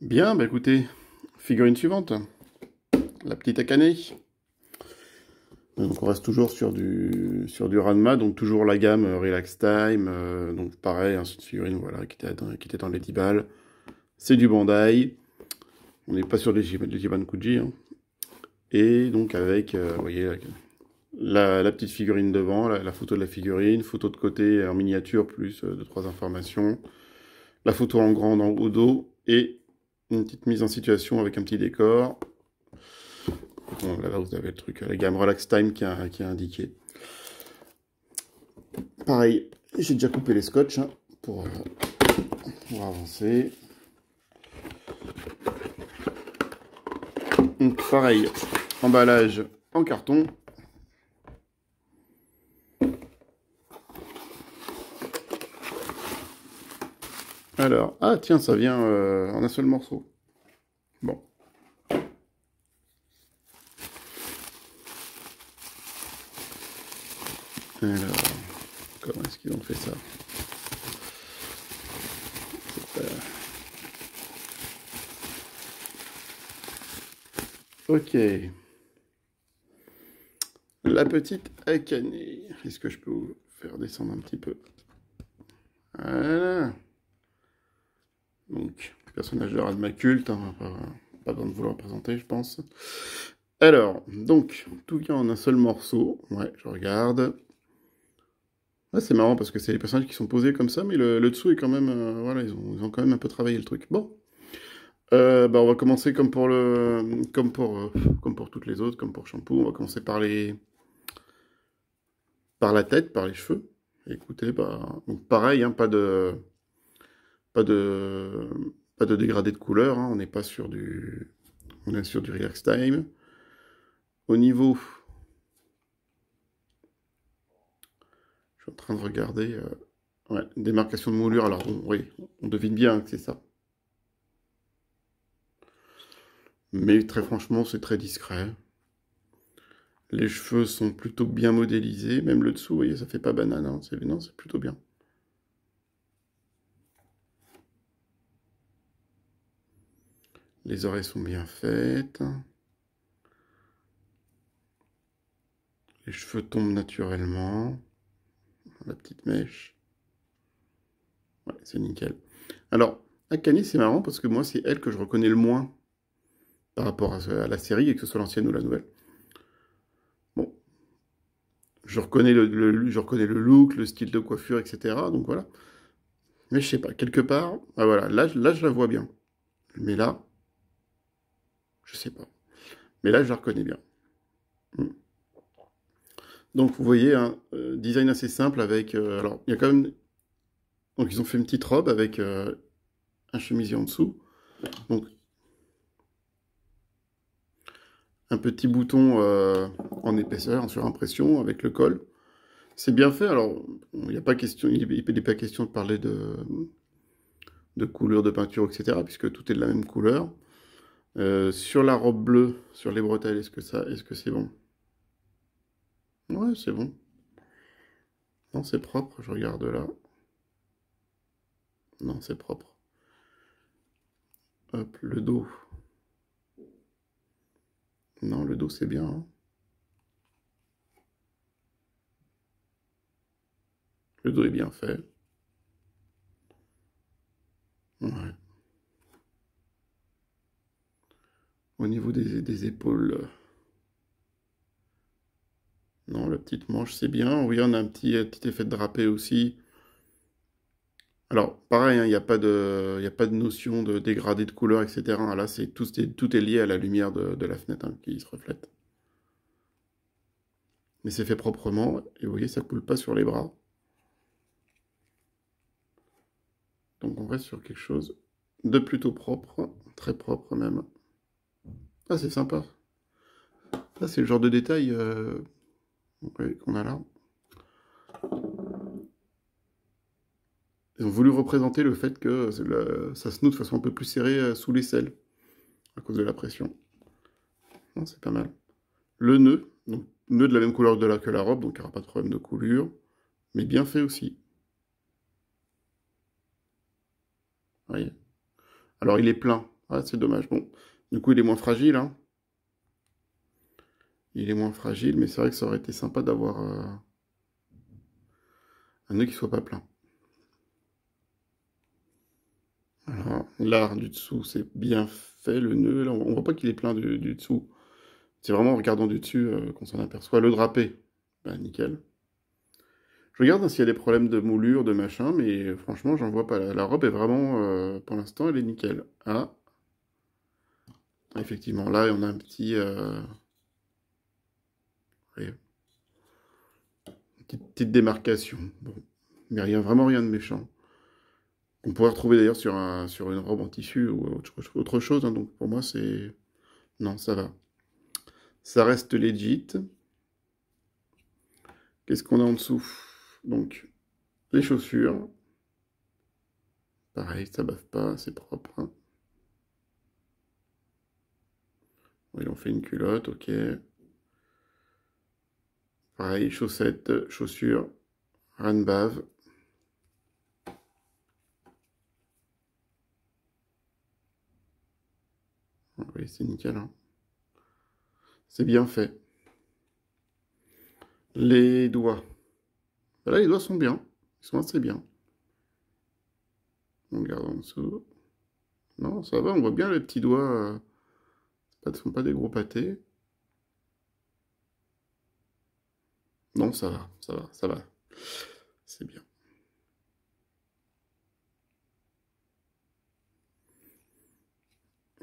Bien, bah écoutez, figurine suivante, la petite Akane. Donc on reste toujours sur du Ranma, donc toujours la gamme Relax Time, donc pareil, hein, c'est une figurine voilà, qui était dans les 10 balles. C'est du Bandai, on n'est pas sur les Jibankuji, hein. Et donc avec, vous voyez, la petite figurine devant, la photo de la figurine, photo de côté en miniature, plus 2-3 informations, la photo en grand au dos, et une petite mise en situation avec un petit décor. Bon, là, vous avez le truc, la gamme Relax Time qui est indiquée. Pareil, j'ai déjà coupé les scotch hein, pour avancer. Donc pareil, emballage en carton. Alors, ah tiens, ça vient en un seul morceau. Bon. Alors, comment est-ce qu'ils ont fait ça? Ok. La petite Akane. Est-ce que je peux vous faire descendre un petit peu? Voilà. Donc, personnage de Ranma culte, hein, pas besoin de vous le représenter, je pense. Alors, donc, tout vient en un seul morceau. Ouais, je regarde. Ah, c'est marrant parce que c'est les personnages qui sont posés comme ça, mais le dessous est quand même. Voilà, ils ont quand même un peu travaillé le truc. Bon. Bah, on va commencer comme pour toutes les autres, comme pour Shampoo. On va commencer par la tête, par les cheveux. Écoutez, bah, donc pareil, hein, pas de, pas de dégradé de couleur. Hein, on est sur du relax time. Au niveau, je suis en train de regarder, ouais, démarcation de moulure. Alors bon, oui, on devine bien que c'est ça. Mais très franchement, c'est très discret. Les cheveux sont plutôt bien modélisés. Même le dessous, vous voyez, ça fait pas banane. Hein. Non, c'est plutôt bien. Les oreilles sont bien faites. Les cheveux tombent naturellement. La petite mèche. Ouais, c'est nickel. Alors, Akane, c'est marrant parce que moi, c'est elle que je reconnais le moins par rapport à la série, et que ce soit l'ancienne ou la nouvelle. Bon, je reconnais le look, le style de coiffure, etc. Donc voilà. Mais je sais pas, quelque part, ah voilà, là, je la vois bien. Mais là, je sais pas. Mais là, je la reconnais bien. Mm. Donc vous voyez, un design assez simple avec... alors, il y a quand même... Donc ils ont fait une petite robe avec un chemisier en dessous. Donc un petit bouton en épaisseur, en surimpression, avec le col. C'est bien fait. Alors, il n'y a pas question, il n'est pas question de parler de couleur de peinture, etc., puisque tout est de la même couleur. Sur la robe bleue, sur les bretelles, est-ce que c'est bon? Ouais, c'est bon. Non, c'est propre, je regarde là. Non, c'est propre. Hop, le dos. Non, le dos, c'est bien. Hein. Le dos est bien fait. Ouais. Au niveau des épaules, non, la petite manche, c'est bien. Oui, on a un petit effet de drapé aussi. Alors, pareil, hein, il y a pas de notion de dégradé de couleur, etc. Là, tout est lié à la lumière de la fenêtre hein, qui se reflète. Mais c'est fait proprement, et vous voyez, ça coule pas sur les bras. Donc on reste sur quelque chose de plutôt propre, très propre même. Ah, c'est sympa. Ça, c'est le genre de détail ouais, qu'on a là. Ils ont voulu représenter le fait que ça se noue de façon un peu plus serrée sous l'aisselle, à cause de la pression. Non, c'est pas mal. Le nœud, donc nœud de la même couleur que la robe, donc il n'y aura pas de problème de coulure, mais bien fait aussi. Vous voyez. Alors il est plein. Ouais, c'est dommage. Bon, du coup, il est moins fragile, hein. Il est moins fragile, mais c'est vrai que ça aurait été sympa d'avoir un nœud qui soit pas plein. Voilà. Là, du dessous, c'est bien fait, le nœud. Là, on voit pas qu'il est plein du dessous. C'est vraiment en regardant du dessus qu'on s'en aperçoit. Le drapé, bah, nickel. Je regarde hein, s'il y a des problèmes de moulure, de machin, mais franchement, j'en vois pas. La robe est vraiment, pour l'instant, elle est nickel. Ah, effectivement, là, on a un petit... ouais, petite démarcation. Bon, mais rien, vraiment rien de méchant. On pourrait retrouver d'ailleurs sur une robe en tissu ou autre chose, hein, donc pour moi, c'est... Non, ça va. Ça reste legit. Qu'est-ce qu'on a en dessous? Donc, les chaussures. Pareil, ça bave pas, c'est propre, hein. Oui, on fait une culotte, ok. Pareil, chaussettes, chaussures, rien ne bave. Oui, c'est nickel, hein. C'est bien fait. Les doigts. Là, les doigts sont bien. Ils sont assez bien. On regarde en dessous. Non, ça va, on voit bien les petits doigts. Ce ne sont pas des gros pâtés. Non, ça va, ça va, ça va. C'est bien.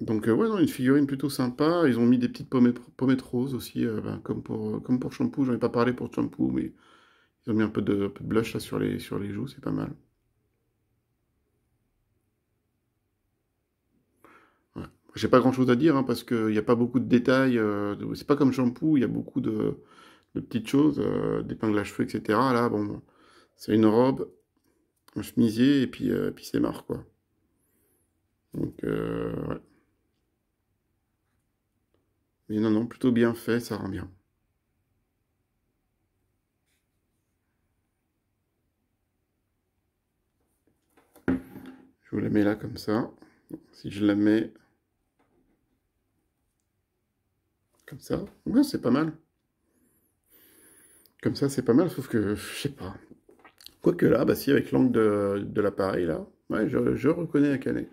Donc, ouais, non, une figurine plutôt sympa. Ils ont mis des petites pommettes roses aussi, ben, comme pour Shampoo. J'en ai pas parlé pour Shampoo, mais ils ont mis un peu de blush là, sur les joues, c'est pas mal. Ouais. J'ai pas grand-chose à dire, hein, parce qu'il n'y a pas beaucoup de détails. C'est pas comme Shampoo, il y a beaucoup de petites choses, d'épingles à cheveux, etc. Là, bon, c'est une robe, un chemisier, et puis c'est marre, quoi. Donc, ouais. Mais non, non, plutôt bien fait, ça rend bien. Je vous la mets là comme ça. Si je la mets comme ça, ouais, c'est pas mal. Comme ça, c'est pas mal, sauf que, je sais pas. Quoique là, bah si, avec l'angle de l'appareil, là, ouais, je reconnais la canette.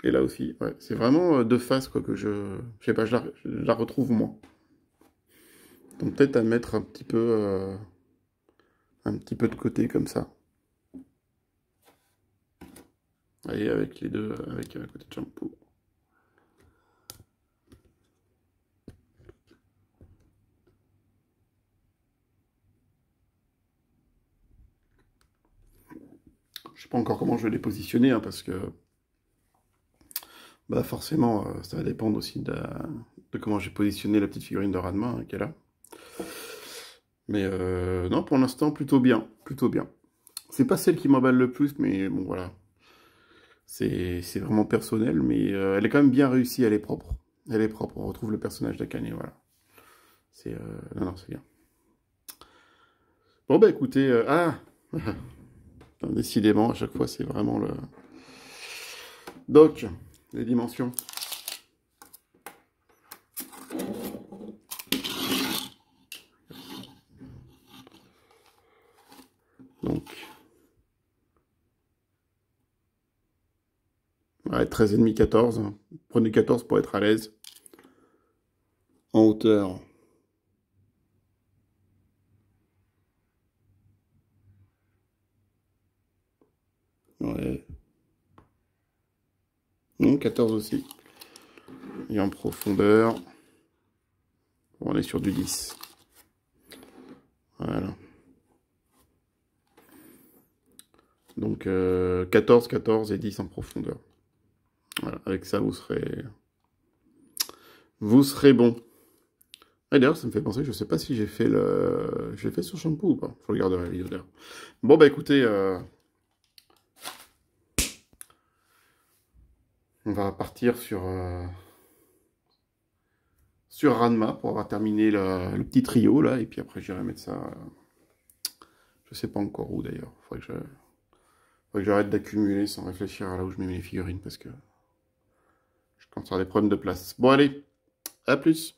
Et là aussi, ouais, c'est vraiment de face, quoi, que je sais pas, je la retrouve moins. Donc peut-être à mettre un petit peu de côté, comme ça. Allez, avec les deux, avec un côté de shampoo. Je sais pas encore comment je vais les positionner, hein, parce que bah forcément, ça va dépendre aussi de comment j'ai positionné la petite figurine de Ranma hein, qu'elle a. Mais non, pour l'instant, plutôt bien, plutôt bien. C'est pas celle qui m'emballe le plus, mais bon, voilà. C'est vraiment personnel, mais elle est quand même bien réussie, elle est propre. Elle est propre, on retrouve le personnage d'Akane, voilà. Non, non, c'est bien. Bon, bah écoutez, ah décidément, à chaque fois, c'est vraiment le... Donc, les dimensions. Donc, ouais, 13,5, 14. Prenez 14 pour être à l'aise. En hauteur. Ouais. Non, 14 aussi. Et en profondeur, on est sur du 10. Voilà. Donc 14, 14 et 10 en profondeur. Voilà. Avec ça, vous serez bon. Et d'ailleurs, ça me fait penser, je sais pas si je l'ai fait sur shampoo ou pas. Je regarderai la vidéo d'ailleurs. Bon, bah écoutez, on va partir sur Ranma pour avoir terminé le petit trio là. Et puis après, j'irai mettre ça. Je sais pas encore où d'ailleurs. Faudrait que j'arrête d'accumuler sans réfléchir à là où je mets mes figurines parce que sera des problèmes de place. Bon, allez, à plus.